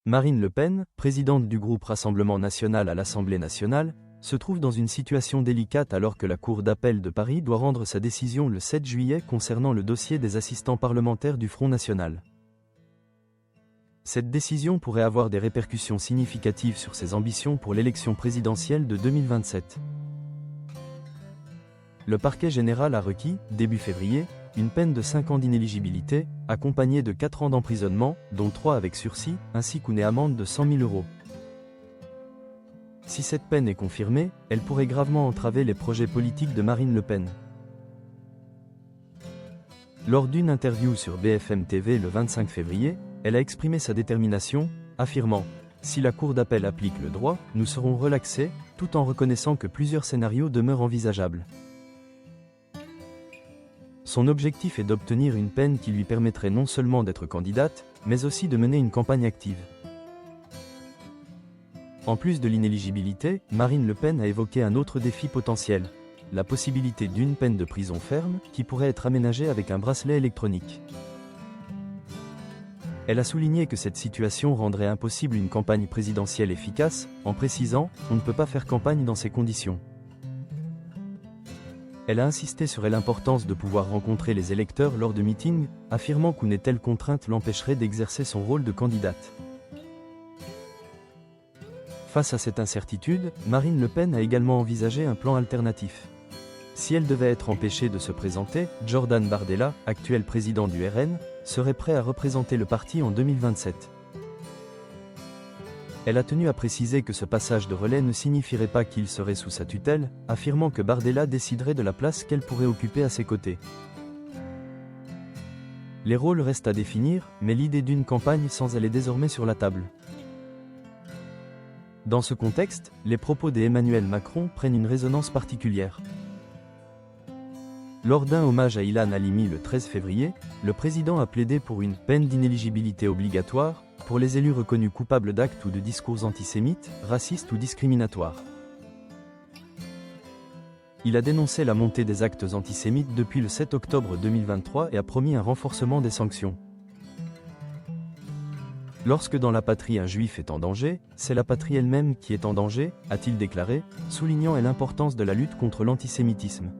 Marine Le Pen, présidente du groupe Rassemblement national à l'Assemblée nationale, se trouve dans une situation délicate alors que la Cour d'appel de Paris doit rendre sa décision le 7 juillet concernant le dossier des assistants parlementaires du Front national. Cette décision pourrait avoir des répercussions significatives sur ses ambitions pour l'élection présidentielle de 2027. Le parquet général a requis, début février, une peine de 5 ans d'inéligibilité, accompagnée de 4 ans d'emprisonnement, dont 3 avec sursis, ainsi qu'une amende de 100 000 €. Si cette peine est confirmée, elle pourrait gravement entraver les projets politiques de Marine Le Pen. Lors d'une interview sur BFM TV le 25 février, elle a exprimé sa détermination, affirmant « Si la Cour d'appel applique le droit, nous serons relaxés, tout en reconnaissant que plusieurs scénarios demeurent envisageables. » Son objectif est d'obtenir une peine qui lui permettrait non seulement d'être candidate, mais aussi de mener une campagne active. En plus de l'inéligibilité, Marine Le Pen a évoqué un autre défi potentiel, la possibilité d'une peine de prison ferme, qui pourrait être aménagée avec un bracelet électronique. Elle a souligné que cette situation rendrait impossible une campagne présidentielle efficace, en précisant « on ne peut pas faire campagne dans ces conditions ». Elle a insisté sur l'importance de pouvoir rencontrer les électeurs lors de meetings, affirmant qu'une telle contrainte l'empêcherait d'exercer son rôle de candidate. Face à cette incertitude, Marine Le Pen a également envisagé un plan alternatif. Si elle devait être empêchée de se présenter, Jordan Bardella, actuel président du RN, serait prêt à représenter le parti en 2027. Elle a tenu à préciser que ce passage de relais ne signifierait pas qu'il serait sous sa tutelle, affirmant que Bardella déciderait de la place qu'elle pourrait occuper à ses côtés. Les rôles restent à définir, mais l'idée d'une campagne sans elle est désormais sur la table. Dans ce contexte, les propos d'Emmanuel Macron prennent une résonance particulière. Lors d'un hommage à Ilan Halimi le 13 février, le président a plaidé pour une peine d'inéligibilité obligatoire pour les élus reconnus coupables d'actes ou de discours antisémites, racistes ou discriminatoires. Il a dénoncé la montée des actes antisémites depuis le 7 octobre 2023 et a promis un renforcement des sanctions. Lorsque dans la patrie un juif est en danger, c'est la patrie elle-même qui est en danger, a-t-il déclaré, soulignant l'importance de la lutte contre l'antisémitisme.